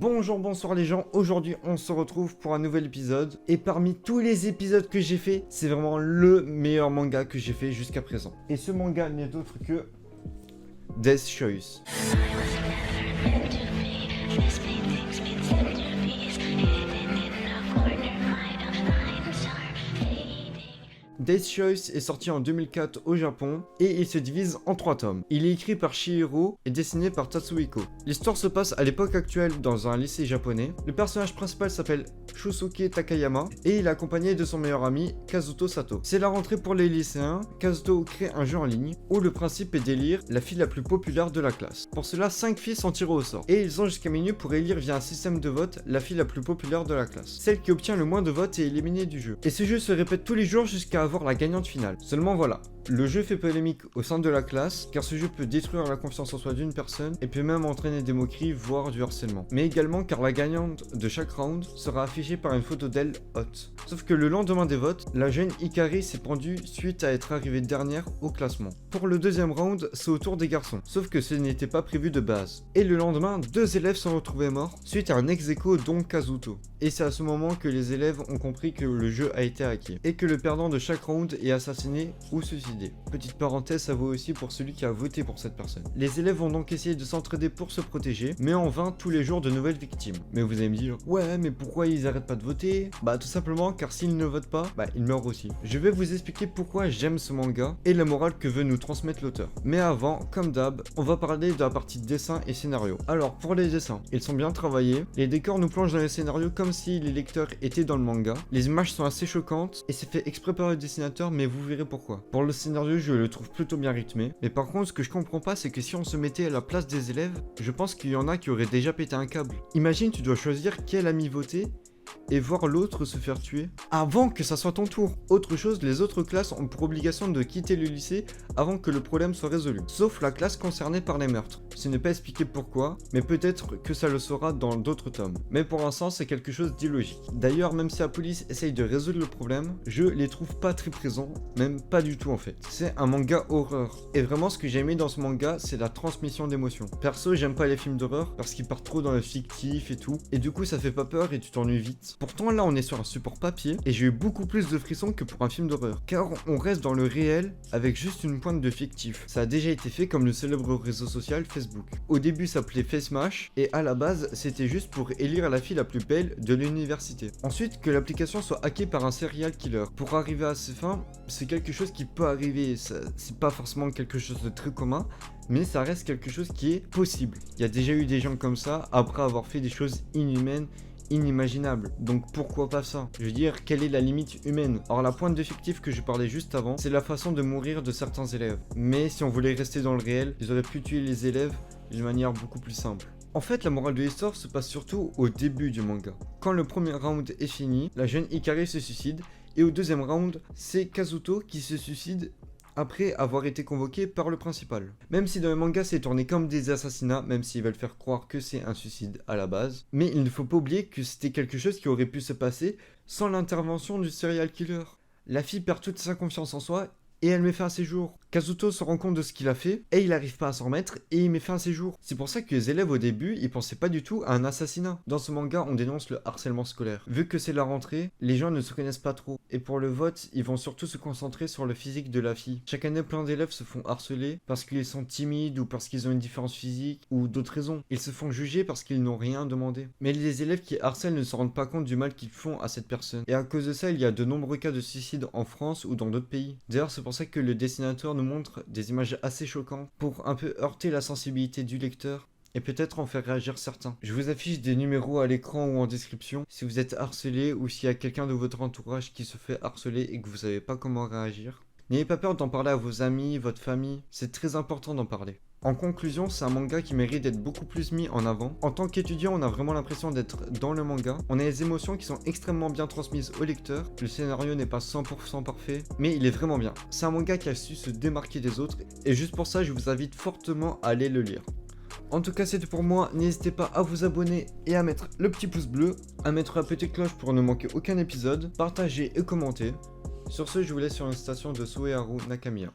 Bonjour, bonsoir les gens, aujourd'hui on se retrouve pour un nouvel épisode. Et parmi tous les épisodes que j'ai fait, c'est vraiment le meilleur manga que j'ai fait jusqu'à présent. Et ce manga n'est autre que Death Choice. Death Choice est sorti en 2004 au Japon et il se divise en 3 tomes. Il est écrit par Chihiro et dessiné par Tatsuhiko. L'histoire se passe à l'époque actuelle dans un lycée japonais. Le personnage principal s'appelle Shusuke Takayama et il est accompagné de son meilleur ami Kazuto Sato. C'est la rentrée pour les lycéens. Kazuto crée un jeu en ligne où le principe est d'élire la fille la plus populaire de la classe. Pour cela, 5 filles sont tirées au sort et ils ont jusqu'à minuit pour élire via un système de vote la fille la plus populaire de la classe. Celle qui obtient le moins de votes est éliminée du jeu. Et ce jeu se répète tous les jours jusqu'à avoir la gagnante finale. Seulement voilà, le jeu fait polémique au sein de la classe car ce jeu peut détruire la confiance en soi d'une personne et peut même entraîner des moqueries voire du harcèlement. Mais également car la gagnante de chaque round sera affichée par une photo d'elle haute. Sauf que le lendemain des votes, la jeune Hikari s'est pendue suite à être arrivée dernière au classement. Pour le deuxième round, c'est au tour des garçons, sauf que ce n'était pas prévu de base. Et le lendemain, 2 élèves sont retrouvés morts suite à un ex-aequo dont Kazuto. Et c'est à ce moment que les élèves ont compris que le jeu a été hacké et que le perdant de chaque round est assassiné ou suicidé. Petite parenthèse, ça vaut aussi pour celui qui a voté pour cette personne. Les élèves vont donc essayer de s'entraider pour se protéger, mais en vain tous les jours de nouvelles victimes. Mais vous allez me dire, ouais mais pourquoi ils arrêtent pas de voter? Bah tout simplement car s'ils ne votent pas, bah ils meurent aussi. Je vais vous expliquer pourquoi j'aime ce manga et la morale que veut nous transmettre l'auteur. Mais avant, comme d'hab, on va parler de la partie dessin et scénario. Alors pour les dessins, ils sont bien travaillés, les décors nous plongent dans les scénarios comme si les lecteurs étaient dans le manga, les images sont assez choquantes et c'est fait exprès par le dessinateur, mais vous verrez pourquoi. Pour le scénario, je le trouve plutôt bien rythmé, mais par contre ce que je comprends pas c'est que si on se mettait à la place des élèves, je pense qu'il y en a qui auraient déjà pété un câble. Imagine tu dois choisir quel ami voter et voir l'autre se faire tuer avant que ça soit ton tour. Autre chose, les autres classes ont pour obligation de quitter le lycée avant que le problème soit résolu, sauf la classe concernée par les meurtres. Ce n'est pas expliqué pourquoi, mais peut-être que ça le sera dans d'autres tomes. Mais pour l'instant, c'est quelque chose d'illogique. D'ailleurs, même si la police essaye de résoudre le problème, je les trouve pas très présents, même pas du tout en fait. C'est un manga horreur. Et vraiment, ce que j'ai aimé dans ce manga, c'est la transmission d'émotions. Perso, j'aime pas les films d'horreur parce qu'ils partent trop dans le fictif et tout, et du coup, ça fait pas peur et tu t'ennuies vite. Pourtant là on est sur un support papier et j'ai eu beaucoup plus de frissons que pour un film d'horreur, car on reste dans le réel avec juste une pointe de fictif. Ça a déjà été fait comme le célèbre réseau social Facebook. Au début ça s'appelait FaceMash et à la base c'était juste pour élire la fille la plus belle de l'université. Ensuite que l'application soit hackée par un serial killer. Pour arriver à ces fins, c'est quelque chose qui peut arriver, c'est pas forcément quelque chose de très commun, mais ça reste quelque chose qui est possible. Il y a déjà eu des gens comme ça après avoir fait des choses inhumaines, inimaginable. Donc pourquoi pas ça? Je veux dire, quelle est la limite humaine? Or la pointe de fictif que je parlais juste avant, c'est la façon de mourir de certains élèves. Mais si on voulait rester dans le réel, ils auraient pu tuer les élèves d'une manière beaucoup plus simple. En fait, la morale de l'histoire se passe surtout au début du manga. Quand le premier round est fini, la jeune Hikari se suicide, et au deuxième round, c'est Kazuto qui se suicide après avoir été convoqué par le principal. Même si dans le manga c'est tourné comme des assassinats, même s'ils veulent faire croire que c'est un suicide à la base, mais il ne faut pas oublier que c'était quelque chose qui aurait pu se passer sans l'intervention du serial killer. La fille perd toute sa confiance en soi et elle met fin à ses jours. Kazuto se rend compte de ce qu'il a fait et il n'arrive pas à s'en remettre et il met fin à ses jours. C'est pour ça que les élèves au début ils pensaient pas du tout à un assassinat. Dans ce manga on dénonce le harcèlement scolaire. Vu que c'est la rentrée, les gens ne se connaissent pas trop et pour le vote ils vont surtout se concentrer sur le physique de la fille. Chaque année plein d'élèves se font harceler parce qu'ils sont timides ou parce qu'ils ont une différence physique ou d'autres raisons. Ils se font juger parce qu'ils n'ont rien demandé. Mais les élèves qui harcèlent ne se rendent pas compte du mal qu'ils font à cette personne. Et à cause de ça il y a de nombreux cas de suicide en France ou dans d'autres pays. D'ailleurs c'est pour ça que le dessinateur nous montre des images assez choquantes pour un peu heurter la sensibilité du lecteur et peut-être en faire réagir certains. Je vous affiche des numéros à l'écran ou en description si vous êtes harcelé ou s'il y a quelqu'un de votre entourage qui se fait harceler et que vous savez pas comment réagir. N'ayez pas peur d'en parler à vos amis, votre famille, c'est très important d'en parler. En conclusion, c'est un manga qui mérite d'être beaucoup plus mis en avant. En tant qu'étudiant, on a vraiment l'impression d'être dans le manga. On a les émotions qui sont extrêmement bien transmises au lecteur. Le scénario n'est pas 100% parfait, mais il est vraiment bien. C'est un manga qui a su se démarquer des autres, et juste pour ça, je vous invite fortement à aller le lire. En tout cas c'est tout pour moi, n'hésitez pas à vous abonner et à mettre le petit pouce bleu, à mettre la petite cloche pour ne manquer aucun épisode, partager et commenter. Sur ce, je vous laisse sur une citation de Sueharu Nakamiya.